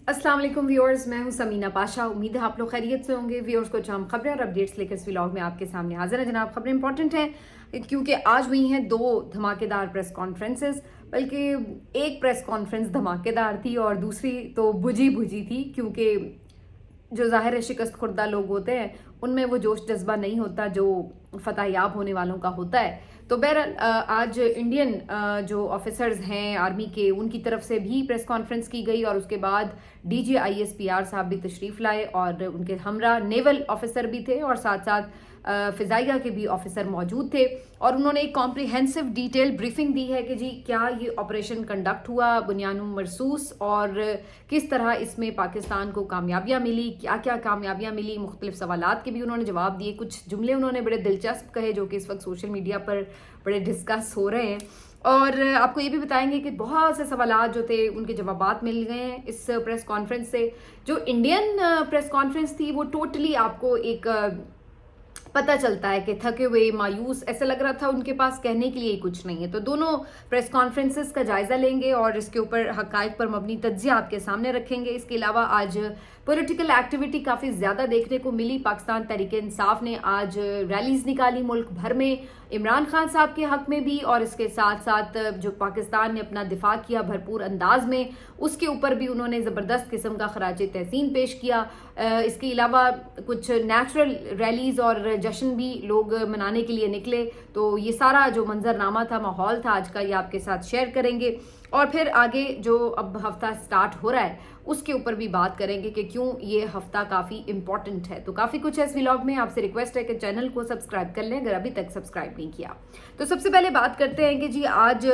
अस्सलाम वालेकुम व्यूअर्स, मैं हूं समीना पाशा। उम्मीद है आप लोग खैरियत से होंगे। व्यूअर्स कुछ हम खबरें और अपडेट्स लेकर इस व्लॉग में आपके सामने हाजिर है जनाब। खबरें इंपॉर्टेंट हैं क्योंकि आज हुई हैं दो धमाकेदार प्रेस कॉन्फ्रेंसेस, बल्कि एक प्रेस कॉन्फ्रेंस धमाकेदार थी और दूसरी तो बुझी बुझी थी, क्योंकि जो ज़ाहिर है शिकस्त खुर्दा लोग होते हैं उनमें वो जोश जज्बा नहीं होता जो फतह याब होने वालों का होता है। तो बहरहाल आज इंडियन जो ऑफिसर्स हैं आर्मी के, उनकी तरफ से भी प्रेस कॉन्फ्रेंस की गई और उसके बाद DGISPR साहब भी तशरीफ़ लाए और उनके हमरा नेवल ऑफिसर भी थे और साथ साथ फ़िज़ाइया के भी ऑफिसर मौजूद थे और उन्होंने एक कॉम्प्रिहेंसिव डिटेल ब्रीफिंग दी है कि जी क्या ये ऑपरेशन कंडक्ट हुआ बुनियान मरसूस और किस तरह इसमें पाकिस्तान को कामयाबियाँ मिली, क्या क्या कामयाबियाँ मिली। मुख्तलिफ सवालात के भी उन्होंने जवाब दिए। कुछ जुमले उन्होंने बड़े दिलचस्प कहे जो कि इस वक्त सोशल मीडिया पर बड़े डिस्कस हो रहे हैं और आपको ये भी बताएंगे कि बहुत से सवालात जो थे उनके जवाबात मिल गए हैं इस प्रेस कॉन्फ्रेंस से। जो इंडियन प्रेस कॉन्फ्रेंस थी वो टोटली आपको एक पता चलता है कि थके हुए मायूस ऐसा लग रहा था, उनके पास कहने के लिए कुछ नहीं है। तो दोनों प्रेस कॉन्फ्रेंसेस का जायजा लेंगे और इसके ऊपर हकायक पर मबनी तज्जिया आपके सामने रखेंगे। इसके अलावा आज पॉलिटिकल एक्टिविटी काफ़ी ज़्यादा देखने को मिली। पाकिस्तान तहरीक इंसाफ ने आज रैलीज निकाली मुल्क भर में, इमरान खान साहब के हक में भी और इसके साथ साथ जो पाकिस्तान ने अपना दिफा किया भरपूर अंदाज में, उसके ऊपर भी उन्होंने ज़बरदस्त किस्म का खराज तहसीन पेश किया। इसके अलावा कुछ नेचुरल रैलीज और जश्न भी लोग मनाने के लिए निकले। तो ये सारा जो मंजरनामा था, माहौल था आज का, ये आपके साथ शेयर करेंगे और फिर आगे जो अब हफ्ता स्टार्ट हो रहा है उसके ऊपर भी बात करेंगे कि क्यों ये हफ्ता काफ़ी इंपॉर्टेंट है। तो काफ़ी कुछ है इस व्लॉग में। आपसे रिक्वेस्ट है कि चैनल को सब्सक्राइब कर लें अगर अभी तक सब्सक्राइब नहीं किया। तो सबसे पहले बात करते हैं कि जी आज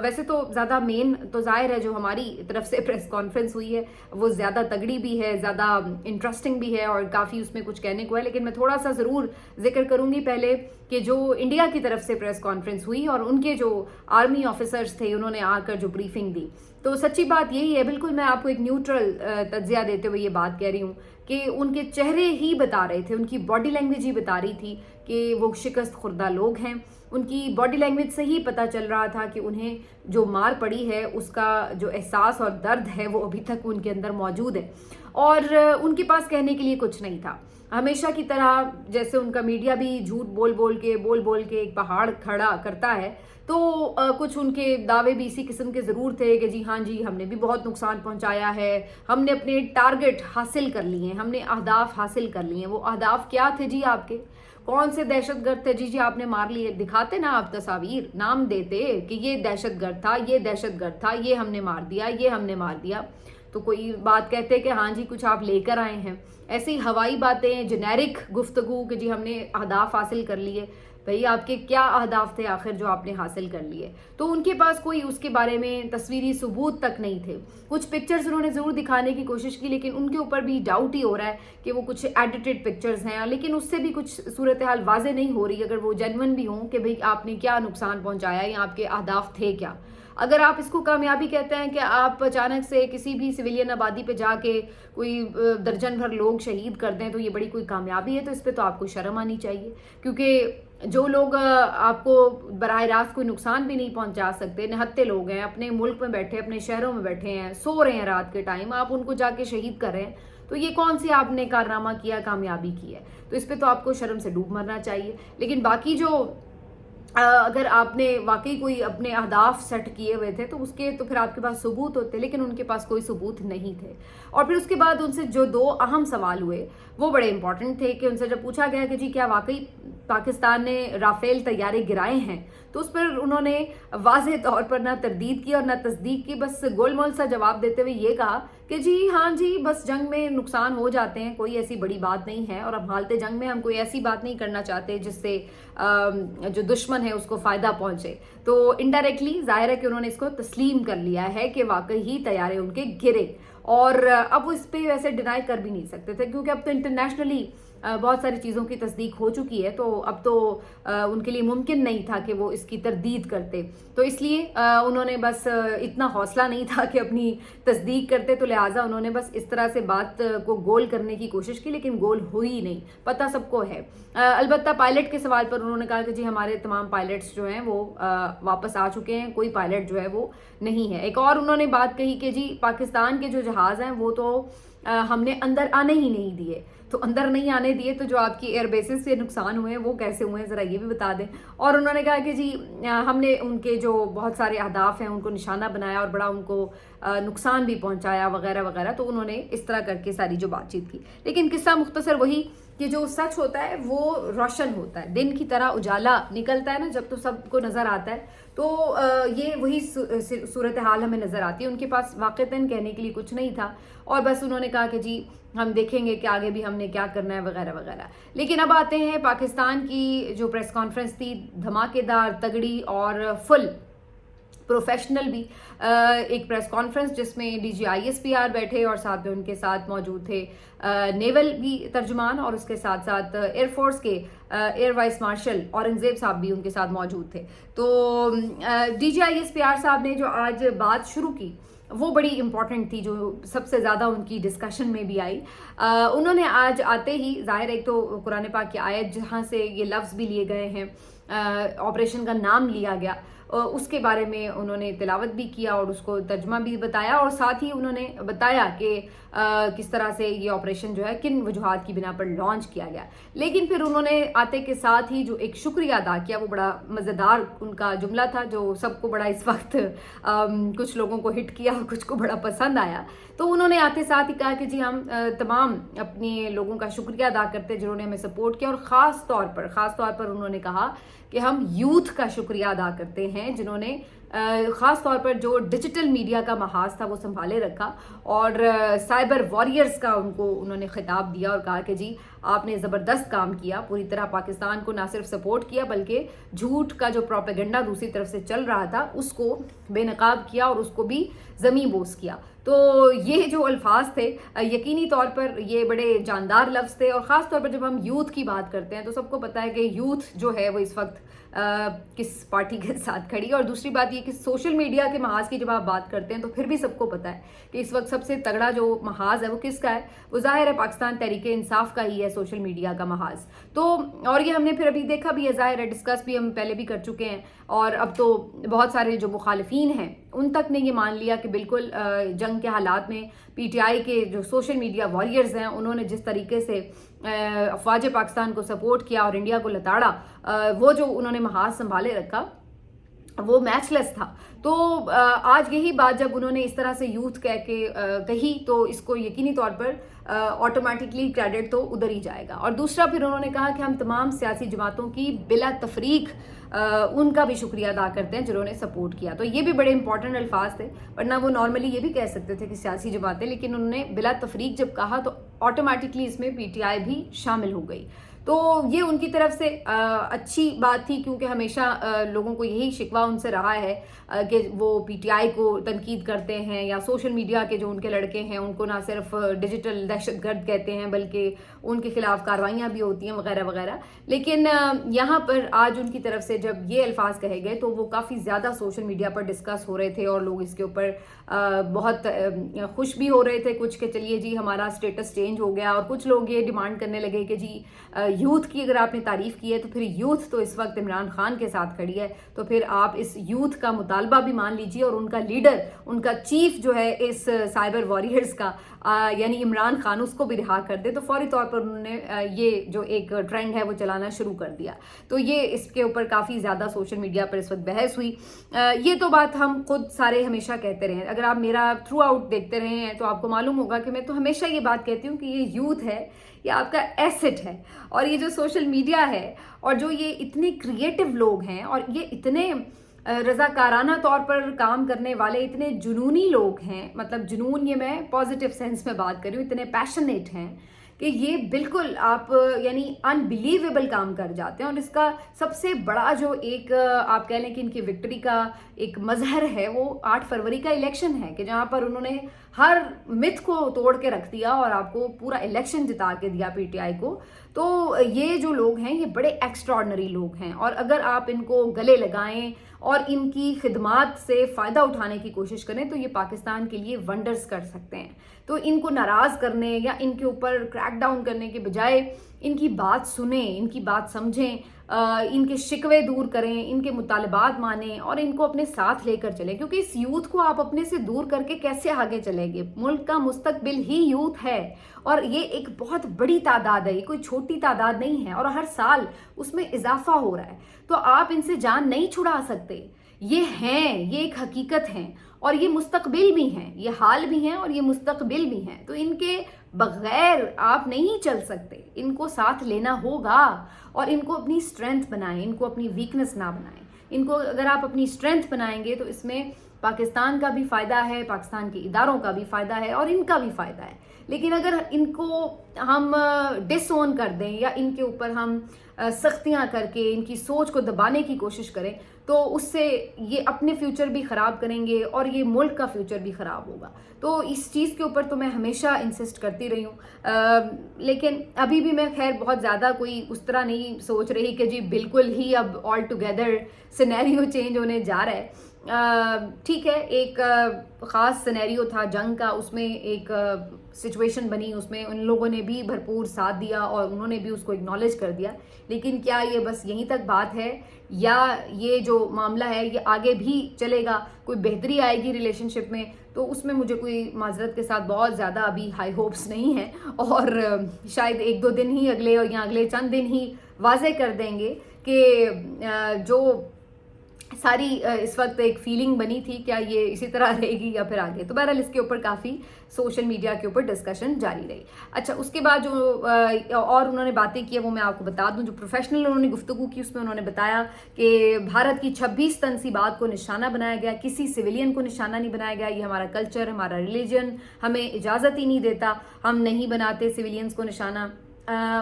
वैसे तो ज़्यादा मेन तो जाहिर है जो हमारी तरफ से प्रेस कॉन्फ्रेंस हुई है वो ज़्यादा तगड़ी भी है, ज़्यादा इंटरेस्टिंग भी है और काफ़ी उसमें कुछ कहने को है, लेकिन मैं थोड़ा सा ज़रूर जिक्र करूँगी पहले कि जो इंडिया की तरफ से प्रेस कॉन्फ्रेंस हुई और उनके जो आर्मी ऑफिसर्स थे उन्होंने आकर जो ब्रीफिंग दी। तो सच्ची बात यही है, बिल्कुल मैं आपको एक न्यूट्रल तज्जिया देते हुए ये बात कह रही हूँ कि उनके चेहरे ही बता रहे थे, उनकी बॉडी लैंग्वेज ही बता रही थी कि वो शिकस्त खुर्दा लोग हैं। उनकी बॉडी लैंग्वेज से ही पता चल रहा था कि उन्हें जो मार पड़ी है उसका जो एहसास और दर्द है वो अभी तक उनके अंदर मौजूद है और उनके पास कहने के लिए कुछ नहीं था। हमेशा की तरह जैसे उनका मीडिया भी झूठ बोल बोल के एक पहाड़ खड़ा करता है, तो कुछ उनके दावे भी इसी किस्म के ज़रूर थे कि जी हाँ जी हमने भी बहुत नुकसान पहुंचाया है, हमने अपने टारगेट हासिल कर लिए हैं, हमने अहदाफ हासिल कर लिए हैं। वो अहदाफ क्या थे जी आपके? कौन से दहशतगर्द थे जी आपने मार लिए? दिखाते ना आप तस्वीर, नाम देते कि ये दहशतगर्द था, ये दहशतगर्द था, ये हमने मार दिया, ये हमने मार दिया। तो कोई बात कहते कि हाँ जी कुछ आप लेकर आए हैं, ऐसी हवाई बातें, जेनेरिक गुफ्तगू कि जी हमने अहदाफ हासिल कर लिए। भाई आपके क्या अहदाफ थे आखिर जो आपने हासिल कर लिए? तो उनके पास कोई उसके बारे में तस्वीरी सबूत तक नहीं थे। कुछ पिक्चर्स उन्होंने ज़रूर दिखाने की कोशिश की लेकिन उनके ऊपर भी डाउट ही हो रहा है कि वो कुछ एडिटेड पिक्चर्स हैं, लेकिन उससे भी कुछ सूरत हाल वाजे नहीं हो रही अगर वो जेन्युइन भी हों कि भाई आपने क्या नुकसान पहुँचाया या आपके अहदाफ थे क्या। अगर आप इसको कामयाबी कहते हैं कि आप अचानक से किसी भी सिविलियन आबादी पे जाके कोई दर्जन भर लोग शहीद कर दें तो ये बड़ी कोई कामयाबी है, तो इस पे तो आपको शर्म आनी चाहिए। क्योंकि जो लोग आपको बराह रास्त कोई नुकसान भी नहीं पहुंचा सकते, निहत्ते लोग हैं, अपने मुल्क में बैठे, अपने शहरों में बैठे हैं, सो रहे हैं रात के टाइम, आप उनको जाके शहीद कर रहे हैं, तो ये कौन सी आपने कारनामा किया, कामयाबी की है? तो इस पे तो आपको शर्म से डूब मरना चाहिए। लेकिन बाकी जो अगर आपने वाकई कोई अपने अहदाफ सेट किए हुए थे तो उसके तो फिर आपके पास सबूत होते, लेकिन उनके पास कोई सबूत नहीं थे। और फिर उसके बाद उनसे जो दो अहम सवाल हुए वो बड़े इंपॉर्टेंट थे कि उनसे जब पूछा गया कि जी क्या वाकई पाकिस्तान ने राफेल तैयारे गिराए हैं, तो उस पर उन्होंने वाज़ेह तौर पर ना तरदीद की और ना तस्दीक की, बस गोलमोल सा जवाब देते हुए ये कहा कि जी हाँ जी बस जंग में नुकसान हो जाते हैं, कोई ऐसी बड़ी बात नहीं है और अब हालते जंग में हम कोई ऐसी बात नहीं करना चाहते जिससे जो दुश्मन है उसको फ़ायदा पहुंचे। तो इनडायरेक्टली जाहिर है कि उन्होंने इसको तस्लीम कर लिया है कि वाकई ही तैयारे उनके गिरे और अब इस पर वैसे डिनाई कर भी नहीं सकते थे क्योंकि अब तो इंटरनेशनली بہت ساری چیزوں کی تصدیق ہو چکی ہے، تو اب تو ان کے لیے ممکن نہیں تھا کہ وہ اس کی تردید کرتے، تو اس لیے انہوں نے بس اتنا حوصلہ نہیں تھا کہ اپنی تصدیق کرتے، تو لہٰذا انہوں نے بس اس طرح سے بات کو گول کرنے کی کوشش کی، لیکن گول ہوئی نہیں، پتہ سب کو ہے۔ البتہ پائلٹ کے سوال پر انہوں نے کہا کہ جی ہمارے تمام پائلٹس جو ہیں وہ واپس آ چکے ہیں، کوئی پائلٹ جو ہے وہ نہیں ہے۔ ایک اور انہوں نے بات کہی کہ جی پاکستان کے جو جہاز ہیں وہ تو ہم نے اندر آنے ہی نہیں دیے، تو اندر نہیں آنے دیے تو جو آپ کی ایئر بیسز سے نقصان ہوئے ہیں وہ کیسے ہوئے ہیں ذرا یہ بھی بتا دیں۔ اور انہوں نے کہا کہ جی ہم نے ان کے جو بہت سارے اہداف ہیں ان کو نشانہ بنایا اور بڑا ان کو نقصان بھی پہنچایا وغیرہ وغیرہ، تو انہوں نے اس طرح کر کے ساری جو بات چیت کی۔ لیکن قصہ مختصر وہی کہ جو سچ ہوتا ہے وہ روشن ہوتا ہے، دن کی طرح اجالا نکلتا ہے نا جب تو سب کو نظر آتا ہے، تو یہ وہی صورتحال ہمیں نظر آتی ہے۔ ان کے پاس واقعتاً کہنے کے لیے کچھ نہیں تھا، اور بس انہوں نے کہا کہ جی ہم دیکھیں گے کہ آگے بھی ہم نے کیا کرنا ہے وغیرہ وغیرہ۔ لیکن اب آتے ہیں پاکستان کی جو پریس کانفرنس تھی، دھماکے دار، تگڑی اور فل پروفیشنل بھی ایک پریس کانفرنس جس میں D G I S P R بیٹھے اور ساتھ میں ان کے ساتھ موجود تھے نیول بھی ترجمان، اور اس کے ساتھ ساتھ ایئر فورس کے ایئر وائس مارشل اورنگزیب صاحب بھی ان کے ساتھ موجود تھے۔ تو D G I S P R صاحب نے جو آج بات شروع کی وہ بڑی امپورٹنٹ تھی، جو سب سے زیادہ ان کی ڈسکشن میں بھی آئی۔ انہوں نے آج آتے ہی ظاہر ایک تو قرآن پاک کی آیت جہاں سے یہ لفظ بھی لیے گئے ہیں، آپریشن کا نام لیا گیا، اس کے بارے میں انہوں نے تلاوت بھی کیا اور اس کو ترجمہ بھی بتایا، اور ساتھ ہی انہوں نے بتایا کہ کس طرح سے یہ آپریشن جو ہے کن وجوہات کی بنا پر لانچ کیا گیا۔ لیکن پھر انہوں نے آتے کے ساتھ ہی جو ایک شکریہ ادا کیا، وہ بڑا مزیدار ان کا جملہ تھا جو سب کو بڑا اس وقت کچھ لوگوں کو ہٹ کیا، کچھ کو بڑا پسند آیا۔ تو انہوں نے آتے ساتھ ہی کہا کہ جی ہم تمام اپنے لوگوں کا شکریہ ادا کرتے جنہوں نے ہمیں سپورٹ کیا، اور خاص طور پر انہوں نے کہا کہ ہم یوتھ کا شکریہ ادا کرتے ہیں جنہوں نے خاص طور پر جو ڈیجیٹل میڈیا کا محاذ تھا وہ سنبھالے رکھا، اور سائبر واریئرز کا انہوں نے خطاب دیا اور کہا کہ جی آپ نے زبردست کام کیا، پوری طرح پاکستان کو نہ صرف سپورٹ کیا بلکہ جھوٹ کا جو پروپیگنڈا دوسری طرف سے چل رہا تھا اس کو بے نقاب کیا اور اس کو بھی زمیں بوس کیا۔ تو یہ جو الفاظ تھے یقینی طور پر یہ بڑے جاندار لفظ تھے، اور خاص طور پر جب ہم یوتھ کی بات کرتے ہیں تو سب کو پتہ ہے کہ یوتھ جو ہے وہ اس وقت کس پارٹی کے ساتھ کھڑی ہے، اور دوسری بات یہ کہ سوشل میڈیا کے محاذ کی جب آپ بات کرتے ہیں تو پھر بھی سب کو پتہ ہے کہ اس وقت سب سے تگڑا جو محاذ ہے وہ کس کا ہے، وہ ظاہر ہے پاکستان تحریک انصاف کا ہی ہے، سوشل میڈیا کا محاذ۔ تو اور یہ ہم نے پھر ابھی دیکھا بھی ہے، ظاہر ہے ڈسکس بھی ہم پہلے بھی کر چکے ہیں، اور اب تو بہت سارے جو مخالفین ہیں ان تک نے یہ مان لیا کہ بالکل جنگ کے حالات میں پی ٹی آئی کے جو سوشل میڈیا واریئرز ہیں انہوں نے جس طریقے سے افواج پاکستان کو سپورٹ کیا اور انڈیا کو لتاڑا، وہ جو انہوں نے محاذ سنبھالے رکھا وہ میچ لیس تھا۔ تو آج یہی بات جب انہوں نے اس طرح سے یوتھ کہہ کے کہی تو اس کو یقینی طور پر آٹومیٹکلی کریڈٹ تو ادھر ہی جائے گا۔ اور دوسرا پھر انہوں نے کہا کہ ہم تمام سیاسی جماعتوں کی بلا تفریق ان کا بھی شکریہ ادا کرتے ہیں جنہوں نے سپورٹ کیا۔ تو یہ بھی بڑے امپورٹنٹ الفاظ تھے، ورنہ وہ نارملی یہ بھی کہہ سکتے تھے کہ سیاسی جماعتیں، لیکن انہوں نے بلا تفریق جب کہا تو آٹومیٹکلی اس میں پی ٹی آئی بھی شامل ہو گئی۔ تو یہ ان کی طرف سے اچھی بات تھی، کیونکہ ہمیشہ لوگوں کو یہی شکوہ ان سے رہا ہے کہ وہ پی ٹی آئی کو تنقید کرتے ہیں، یا سوشل میڈیا کے جو ان کے لڑکے ہیں ان کو نہ صرف ڈیجیٹل دہشت گرد کہتے ہیں بلکہ ان کے خلاف کارروائیاں بھی ہوتی ہیں وغیرہ وغیرہ۔ لیکن یہاں پر آج ان کی طرف سے جب یہ الفاظ کہے گئے تو وہ کافی زیادہ سوشل میڈیا پر ڈسکس ہو رہے تھے، اور لوگ اس کے اوپر بہت خوش بھی ہو رہے تھے کچھ کہ چلیے جی ہمارا سٹیٹس چینج ہو گیا، اور کچھ لوگ یہ ڈیمانڈ کرنے لگے کہ جی یوتھ کی اگر آپ نے تعریف کی ہے تو پھر یوتھ تو اس وقت عمران خان کے ساتھ کھڑی ہے، تو پھر آپ اس یوتھ کا مطالبہ بھی مان لیجیے، اور ان کا لیڈر، ان کا چیف جو ہے اس سائبر واریئرز کا یعنی عمران خان، اس کو بھی رہا کر دے۔ تو فوری طور پر انہوں نے یہ جو ایک ٹرینڈ ہے وہ چلانا شروع کر دیا۔ تو یہ اس کے اوپر کافی زیادہ سوشل میڈیا پر اس وقت بحث ہوئی۔ یہ تو بات ہم خود سارے ہمیشہ کہتے رہے ہیں، اگر آپ میرا تھرو آؤٹ دیکھتے رہے ہیں تو آپ کو معلوم ہوگا کہ میں تو ہمیشہ یہ بات کہتی ہوں کہ یہ یوتھ ہے، یہ آپ کا ایسٹ ہے، اور یہ جو سوشل میڈیا ہے اور جو یہ اتنے کریٹو لوگ ہیں اور یہ اتنے رضاکارانہ طور پر کام کرنے والے اتنے جنونی لوگ ہیں، مطلب جنون یہ میں پازیٹیو سینس میں بات کر رہی ہوں، اتنے پیشنیٹ ہیں کہ یہ بالکل آپ یعنی انبلیویبل کام کر جاتے ہیں۔ اور اس کا سب سے بڑا جو ایک آپ کہہ لیں کہ ان کی وکٹری کا ایک مظہر ہے وہ 8 فروری کا الیکشن ہے، کہ جہاں پر انہوں نے ہر متھ کو توڑ کے رکھ دیا اور آپ کو پورا الیکشن جتا کے دیا پی ٹی آئی کو۔ تو یہ جو لوگ ہیں یہ بڑے ایکسٹراڈنری لوگ ہیں، اور اگر آپ ان کو گلے لگائیں اور ان کی خدمات سے فائدہ اٹھانے کی کوشش کریں تو یہ پاکستان کے لیے ونڈرز کر سکتے ہیں. تو ان کو ناراض کرنے یا ان کے اوپر کریک ڈاؤن کرنے کے بجائے ان کی بات سنیں، ان کی بات سمجھیں، ان کے شکوے دور کریں، ان کے مطالبات مانیں اور ان کو اپنے ساتھ لے کر چلیں، کیونکہ اس یوتھ کو آپ اپنے سے دور کر کے کیسے آگے چلیں گے؟ ملک کا مستقبل ہی یوتھ ہے، اور یہ ایک بہت بڑی تعداد ہے، یہ کوئی چھوٹی تعداد نہیں ہے، اور ہر سال اس میں اضافہ ہو رہا ہے. تو آپ ان سے جان نہیں چھڑا سکتے. یہ ہیں، یہ ایک حقیقت ہیں، اور یہ مستقبل بھی ہیں، یہ حال بھی ہیں اور یہ مستقبل بھی ہیں. تو ان کے بغیر آپ نہیں چل سکتے، ان کو ساتھ لینا ہوگا، اور ان کو اپنی اسٹرینتھ بنائیں، ان کو اپنی ویکنس نہ بنائیں. ان کو اگر آپ اپنی اسٹرینتھ بنائیں گے تو اس میں پاکستان کا بھی فائدہ ہے، پاکستان کے اداروں کا بھی فائدہ ہے اور ان کا بھی فائدہ ہے. لیکن اگر ان کو ہم ڈس اون کر دیں یا ان کے اوپر ہم سختیاں کر کے ان کی سوچ کو دبانے کی کوشش کریں تو اس سے یہ اپنے فیوچر بھی خراب کریں گے اور یہ ملک کا فیوچر بھی خراب ہوگا. تو اس چیز کے اوپر تو میں ہمیشہ انسسٹ کرتی رہی ہوں، لیکن ابھی بھی میں خیر بہت زیادہ کوئی اس طرح نہیں سوچ رہی کہ جی بالکل ہی اب آل ٹوگیدر سینیریو چینج ہونے جا رہا ہے. ٹھیک ہے، ایک خاص سینیریو تھا جنگ کا، اس میں ایک سچویشن بنی، اس میں ان لوگوں نے بھی بھرپور ساتھ دیا اور انہوں نے بھی اس کو اگنالج کر دیا. لیکن کیا یہ بس یہیں تک بات ہے یا یہ جو معاملہ ہے یہ آگے بھی چلے گا، کوئی بہتری آئے گی ریلیشن شپ میں؟ تو اس میں مجھے کوئی معذرت کے ساتھ بہت زیادہ ابھی ہائی ہوپس نہیں ہیں، اور شاید ایک دو دن ہی اگلے یا اگلے چند دن ہی واضح کر دیں گے کہ جو ساری اس وقت ایک فیلنگ بنی تھی کیا یہ اسی طرح رہے گی یا پھر آگے. تو بہرحال اس کے اوپر کافی سوشل میڈیا کے اوپر ڈسکشن جاری رہی. اچھا، اس کے بعد جو اور انہوں نے باتیں کی وہ میں آپ کو بتا دوں. جو پروفیشنل انہوں نے گفتگو کی اس میں انہوں نے بتایا کہ بھارت کی 26 تنصیبات کو نشانہ بنایا گیا، کسی سویلین کو نشانہ نہیں بنایا گیا. یہ ہمارا کلچر، ہمارا ریلیجن ہمیں اجازت ہی نہیں دیتا، ہم نہیں بناتے سویلینز کو نشانہ.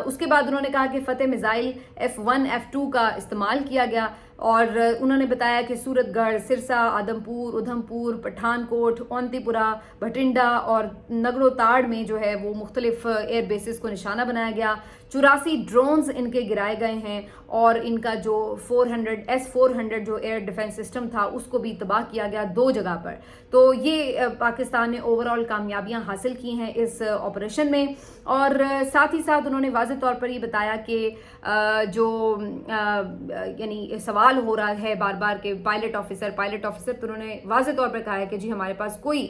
اس کے بعد انہوں نے کہا کہ فتح میزائل F1 F2 کا استعمال کیا گیا، اور انہوں نے بتایا کہ سورت گڑھ، سرسا، آدم پور، ادھم پور، پٹھان کوٹ، اونتی پورہ، بھٹنڈا اور نگڑو تاڑ میں جو ہے وہ مختلف ایئر بیسز کو نشانہ بنایا گیا. 84 ڈرونز ان کے گرائے گئے ہیں، اور ان کا جو S-400 جو ایئر ڈیفنس سسٹم تھا اس کو بھی تباہ کیا گیا 2 جگہ پر. تو یہ پاکستان نے اوور آل کامیابیاں حاصل کی ہیں اس آپریشن میں. اور ساتھ ہی ساتھ انہوں نے واضح طور پر یہ بتایا کہ جو یعنی سوال ہو رہا ہے بار بار کہ پائلٹ آفیسر، تو انہوں نے واضح طور پر کہا ہے کہ جی ہمارے پاس کوئی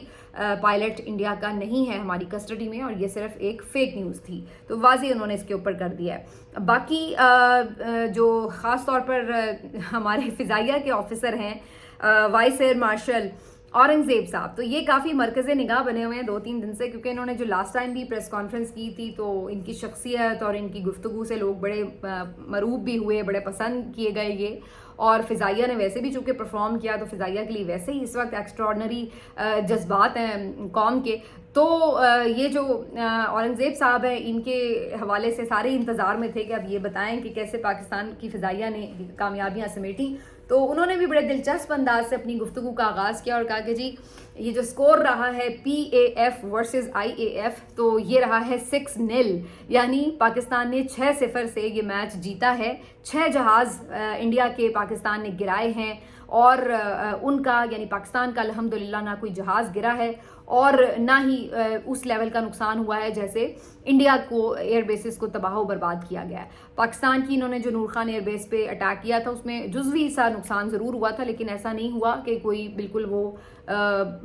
پائلٹ انڈیا کا نہیں ہے ہماری کسٹڈی میں، اور یہ صرف ایک فیک نیوز تھی. تو واضح انہوں نے اس کے اوپر کر دیا ہے. باقی جو خاص طور پر ہمارے فضائیہ کے آفیسر ہیں، وائس ایئر مارشل اورنگزیب صاحب، تو یہ کافی مرکز نگاہ بنے ہوئے ہیں 2-3 دن سے، کیونکہ انہوں نے جو لاسٹ ٹائم بھی پریس کانفرنس کی تھی تو ان کی شخصیت اور ان کی گفتگو سے لوگ بڑے مرعوب بھی ہوئے، بڑے پسند کیے گئے یہ. اور فضائیہ نے ویسے بھی چونکہ پرفارم کیا تو فضائیہ کے لیے ویسے ہی اس وقت ایکسٹراڈنری جذبات ہیں قوم کے. تو یہ جو اورنگزیب صاحب ہیں ان کے حوالے سے سارے انتظار میں تھے کہ اب یہ بتائیں کہ کیسے پاکستان کی فضائیہ نے کامیابیاں سمیٹی. تو انہوں نے بھی بڑے دلچسپ انداز سے اپنی گفتگو کا آغاز کیا اور کہا کہ جی یہ جو سکور رہا ہے PAF ورسز IAF تو یہ رہا ہے 6-0، یعنی پاکستان نے 6-0 سے یہ میچ جیتا ہے. 6 جہاز انڈیا کے پاکستان نے گرائے ہیں، اور ان کا یعنی پاکستان کا الحمدللہ نہ کوئی جہاز گرا ہے اور نہ ہی اس لیول کا نقصان ہوا ہے جیسے انڈیا کو ایئر بیسز کو تباہ و برباد کیا گیا ہے. پاکستان کی انہوں نے جو نور خان ایئر بیس پہ اٹیک کیا تھا اس میں جزوی سا نقصان ضرور ہوا تھا، لیکن ایسا نہیں ہوا کہ کوئی بالکل وہ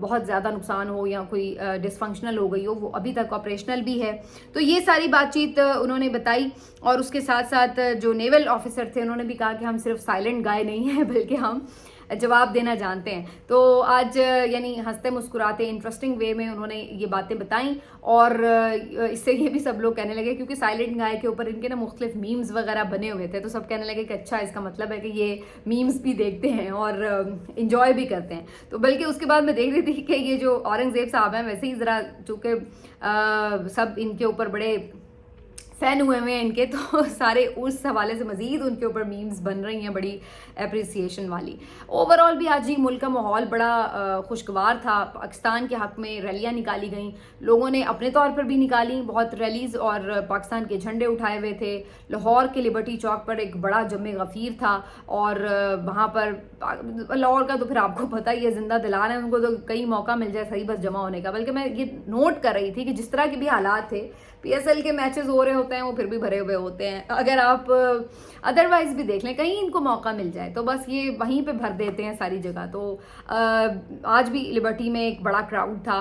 بہت زیادہ نقصان ہو یا کوئی ڈس فنکشنل ہو گئی ہو، وہ ابھی تک آپریشنل بھی ہے. تو یہ ساری بات چیت انہوں نے بتائی. اور اس کے ساتھ ساتھ جو نیول آفیسر تھے انہوں نے بھی کہا کہ ہم صرف سائلنٹ گائے نہیں ہیں بلکہ ہم جواب دینا جانتے ہیں. تو آج یعنی ہنستے مسکراتے انٹرسٹنگ وے میں انہوں نے یہ باتیں بتائیں، اور اس سے یہ بھی سب لوگ کہنے لگے کیونکہ سائلنٹ گائے کے اوپر ان کے نا مختلف میمز وغیرہ بنے ہوئے تھے، تو سب کہنے لگے کہ اچھا اس کا مطلب ہے کہ یہ میمز بھی دیکھتے ہیں اور انجوائے بھی کرتے ہیں. تو بلکہ اس کے بعد میں دیکھ رہی تھی کہ یہ جو اورنگزیب صاحب ہیں ویسے ہی ذرا چونکہ سب ان کے اوپر بڑے फ़ैन हुए हैं इनके, तो सारे उस हवाले से मज़ीद उनके ऊपर मीम्स बन रही हैं बड़ी एप्रिसिएशन वाली। ओवरऑल भी आज ही मुल्क का माहौल बड़ा खुशगवार था। पाकिस्तान के हक़ में रैलियाँ निकाली गईं, लोगों ने अपने तौर पर भी निकाली बहुत रैलीज़, और पाकिस्तान के झंडे उठाए हुए थे। लाहौर के लिबर्टी चौक पर एक बड़ा जमे गफ़ीर था, और वहाँ पर लाहौर का तो फिर आपको पता ही है, ज़िंदा दिलाना है उनको तो कई मौका मिल जाए सही बस जमा होने का। बल्कि मैं ये नोट कर रही थी कि जिस तरह के भी हालात थे, PSL के मैचेस हो रहे होते हैं वो फिर भी भरे हुए होते हैं। अगर आप अदरवाइज भी देख लें, कहीं इनको मौका मिल जाए तो बस ये वहीं पे भर देते हैं सारी जगह। तो आज भी लिबर्टी में एक बड़ा क्राउड था,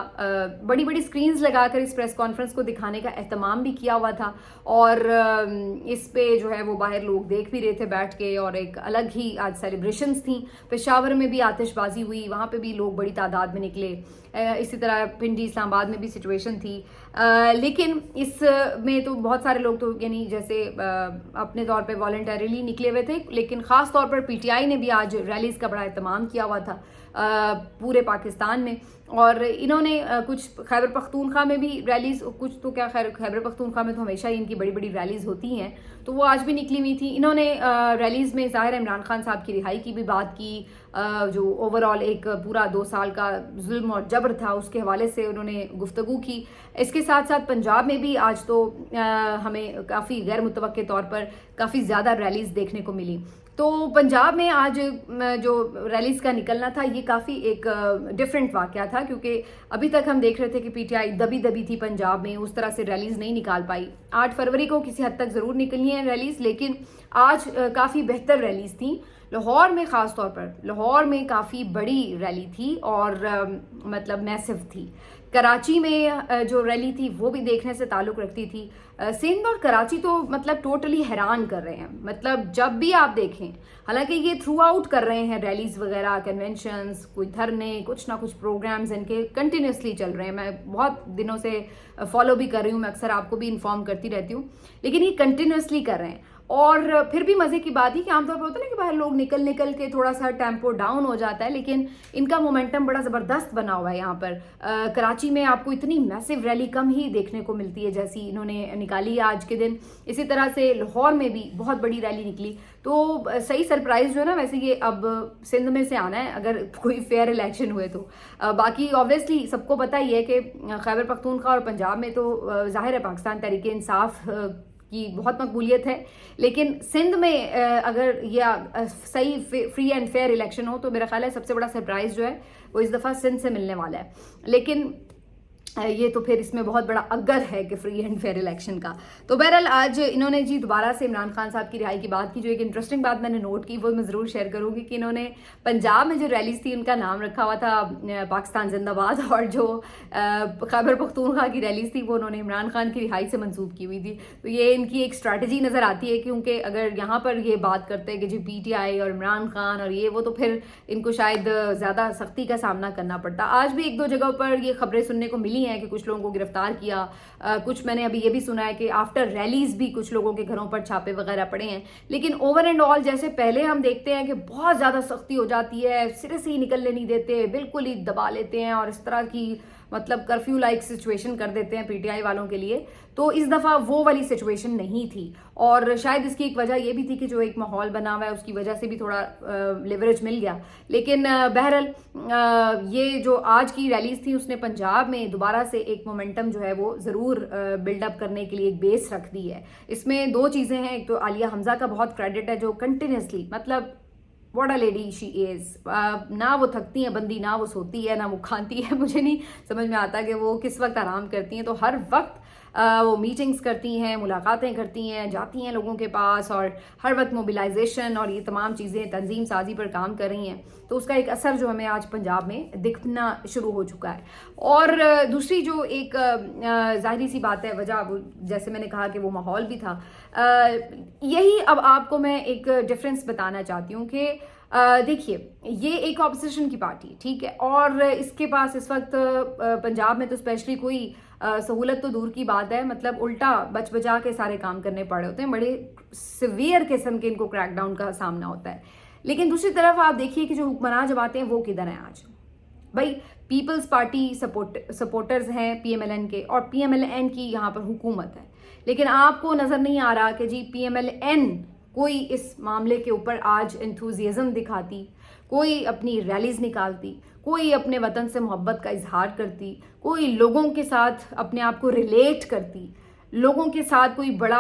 बड़ी बड़ी स्क्रीन्स लगाकर इस प्रेस कॉन्फ्रेंस को दिखाने का एहतमाम भी किया हुआ था, और इस पे जो है वो बाहर लोग देख भी रहे थे बैठ के, और एक अलग ही आज सेलिब्रेशंस थी। पेशावर में भी आतिशबाजी हुई, वहाँ पे भी लोग बड़ी तादाद में निकले। इसी तरह पिंडी इस्लामाबाद में भी सिचुएशन थी, लेकिन इस में तो बहुत सारे लोग तो यानी जैसे अपने तौर पे वॉलंटरीली निकले हुए थे, लेकिन ख़ास तौर पर PTI ने भी आज रैलीज़ का बड़ा एहतमाम किया हुआ था पूरे पाकिस्तान में। और इन्होंने कुछ खैबर पख्तूनख्वा में भी रैलीज़, कुछ तो क्या खैबर पख्तूनख्वा में तो हमेशा ही इनकी बड़ी बड़ी रैलीज़ होती हैं, तो वो आज भी निकली हुई थी। इन्होंने रैलीज़ में ज़ाहिर इमरान खान साहब की रिहाई की भी बात की, जो ओवरऑल एक पूरा 2 साल का जुल्म और जबर था उसके हवाले से उन्होंने गुफ्तगू की। इसके साथ साथ पंजाब में भी आज तो हमें काफ़ी गैर मुतवक्के तौर पर काफ़ी ज़्यादा रैलीज़ देखने को मिली। तो पंजाब में आज जो रैलीज़ का निकलना था ये काफ़ी एक डिफरेंट वाक़या था, क्योंकि अभी तक हम देख रहे थे कि PTI दबी दबी थी पंजाब में, उस तरह से रैलीज़ नहीं निकाल पाई। 8 फरवरी को किसी हद तक ज़रूर निकली हैं रैलीज़, लेकिन आज काफ़ी बेहतर रैलीज़ थी। लाहौर में ख़ास तौर पर लाहौर में काफ़ी बड़ी रैली थी, और मतलब मैसिव थी। कराची में जो रैली थी वो भी देखने से ताल्लुक़ रखती थी। सिंध और कराची तो मतलब टोटली हैरान कर रहे हैं, मतलब जब भी आप देखें, हालांकि ये थ्रू आउट कर रहे हैं रैलीज़ वगैरह, कन्वेंशंस, कोई धरने, कुछ ना कुछ प्रोग्राम्स इनके कंटिन्यूसली चल रहे हैं। मैं बहुत दिनों से फॉलो भी कर रही हूँ, मैं अक्सर आपको भी इन्फॉर्म करती रहती हूँ, लेकिन ये कंटिन्यूसली कर रहे हैं। और फिर भी मज़े की बात ही कि आमतौर पर होता है ना कि बाहर लोग निकल के थोड़ा सा टेम्पो डाउन हो जाता है, लेकिन इनका मोमेंटम बड़ा ज़बरदस्त बना हुआ है यहाँ पर। कराची में आपको इतनी मैसिव रैली कम ही देखने को मिलती है जैसी इन्होंने निकाली है आज के दिन। इसी तरह से लाहौर में भी बहुत बड़ी रैली निकली। तो सही सरप्राइज़ जो है ना, वैसे ये अब सिंध में से आना है अगर कोई फेयर इलेक्शन हुए तो। बाकी ऑब्वियसली सबको पता ही है कि खैबर पख्तूनख्वा और पंजाब में तो ज़ाहिर है पाकिस्तान तहरीक इंसाफ की बहुत मकबूलियत है, लेकिन सिंध में अगर यह सही फ्री एंड फेयर इलेक्शन हो तो मेरा ख्याल है सबसे बड़ा सरप्राइज़ जो है वो इस दफ़ा सिंध से मिलने वाला है। लेकिन ये तो फिर इसमें बहुत बड़ा अगर है कि फ्री एंड फेयर इलेक्शन का। तो बहरहाल आज इन्होंने जी दोबारा से इमरान खान साहब की रिहाई की बात की। जो एक इंटरेस्टिंग बात मैंने नोट की वो मैं ज़रूर शेयर करूँगी कि इन्होंने पंजाब में जो रैलीज थी उनका नाम रखा हुआ था पाकिस्तान जिंदाबाद, और जो खैबर पख्तूनख्वा की रैलीज थी वो उन्होंने इमरान खान की रिहाई से मंसूब की हुई थी। तो ये इनकी एक स्ट्रैटेजी नज़र आती है, क्योंकि अगर यहाँ पर ये बात करते हैं कि जी PTI और इमरान खान और ये वो, तो फिर इनको शायद ज़्यादा सख्ती का सामना करना पड़ता। आज भी 1-2 जगह पर ये खबरें सुनने को मिली हैं कि कुछ लोगों को गिरफ्तार किया, कुछ मैंने अभी ये भी सुना है कि आफ्टर रैलीज भी कुछ लोगों के घरों पर छापे वगैरह पड़े हैं। लेकिन ओवर एंड ऑल जैसे पहले हम देखते हैं कि बहुत ज़्यादा सख्ती हो जाती है, सिरे से ही निकलने नहीं देते, बिल्कुल ही दबा लेते हैं और इस तरह की मतलब कर्फ्यू लाइक सिचुएशन कर देते हैं PTI वालों के लिए, तो इस दफ़ा वो वाली सिचुएशन नहीं थी। और शायद इसकी एक वजह ये भी थी कि जो एक माहौल बना हुआ है उसकी वजह से भी थोड़ा लेवरेज मिल गया। लेकिन बहरहाल ये जो आज की रैलीज थी उसने पंजाब में दोबारा से एक मोमेंटम जो है वो ज़रूर बिल्डअप करने के लिए एक बेस रख दी है। इसमें 2 चीज़ें हैं, एक तो आलिया हमजा का बहुत क्रेडिट है जो कंटिन्यूसली मतलब what a lady she is, ना वो थकती हैं बंदी, ना वो सोती है, ना वो खाती है। मुझे नहीं समझ में आता कि वो किस वक्त आराम करती हैं। तो हर वक्त वो मीटिंग्स करती हैं, मुलाकातें करती हैं, जाती हैं लोगों के पास, और हर वक्त मोबिलाइजेशन और ये तमाम चीज़ें तंजीम साजी पर काम कर रही हैं। तो उसका एक असर जो हमें आज पंजाब में दिखना शुरू हो चुका है। और दूसरी जो एक ज़ाहिरी सी बात है वजह, जैसे मैंने कहा कि वो माहौल भी था, यही अब आपको मैं एक डिफरेंस बताना चाहती हूँ कि देखिए ये एक ऑपोजिशन की पार्टी ठीक है, और इसके पास इस वक्त पंजाब में तो स्पेशली कोई सहूलत तो दूर की बात है, मतलब उल्टा बच बचा के सारे काम करने पड़े होते हैं, बड़े सिवियर किस्म के इनको क्रैकडाउन का सामना होता है। लेकिन दूसरी तरफ आप देखिए कि जो हुक्मरान जब आते हैं वो किधर हैं आज। भाई पीपल्स पार्टी सपोर्टर्स हैं PMLN के, और PMLN की यहाँ पर हुकूमत है, लेकिन आपको नज़र नहीं आ रहा कि जी PMLN कोई इस मामले के ऊपर आज एंथुजियाज्म दिखाती, कोई अपनी रैलीज निकालती, कोई अपने वतन से मोहब्बत का इजहार करती, कोई लोगों के साथ अपने आप को रिलेट करती, लोगों के साथ कोई बड़ा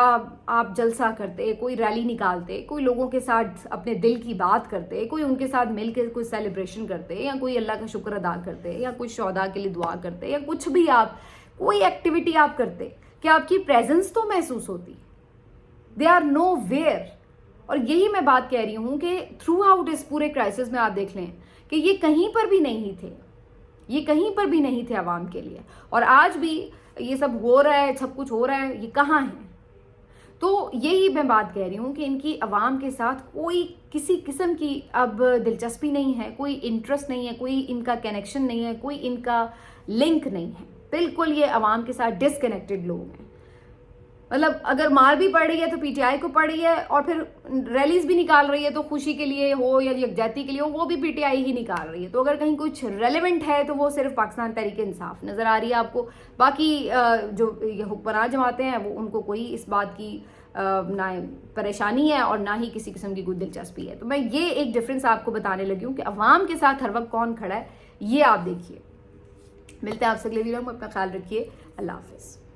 आप जलसा करते, कोई रैली निकालते, कोई लोगों के साथ अपने दिल की बात करते, कोई उनके साथ मिल के कोई सेलिब्रेशन करते, या कोई अल्लाह का शुक्र अदा करते, या कुछ शौदा के लिए दुआ करते, या कुछ भी आप कोई एक्टिविटी आप करते कि आपकी प्रेजेंस तो महसूस होती। They are nowhere. और यही मैं बात कह रही हूँ कि थ्रू आउट इस पूरे क्राइसिस में आप देख लें कि ये कहीं पर भी नहीं थे, ये कहीं पर भी नहीं थे आवाम के लिए, और आज भी ये सब हो रहा है, सब कुछ हो रहा है, ये कहाँ है? तो यही मैं बात कह रही हूँ कि इनकी आवाम के साथ कोई किसी किस्म की अब दिलचस्पी नहीं है, कोई इंटरेस्ट नहीं है, कोई इनका कनेक्शन नहीं है, कोई इनका लिंक नहीं है, बिल्कुल ये आवाम के साथ डिसकनेक्टेड लोग हैं। मतलब अगर मार भी पड़ रही है तो PTI को पड़ रही है, और फिर रैलीज भी निकाल रही है तो खुशी के लिए हो या यकजहती के लिए हो, वो भी PTI ही निकाल रही है। तो अगर कहीं कुछ रेलेवेंट है तो वो सिर्फ पाकिस्तान तहरीक इंसाफ नज़र आ रही है आपको। बाकी जो ये हुक्मरान जमातें हैं वो, उनको कोई इस बात की ना परेशानी है और ना ही किसी किस्म की कोई दिलचस्पी है। तो मैं ये एक डिफरेंस आपको बताने लगी हूँ कि अवाम के साथ हर वक्त कौन खड़ा है, ये आप देखिए। मिलते हैं आपसे अगले वीडियो में, अपना ख्याल रखिए, अल्लाह हाफिज़।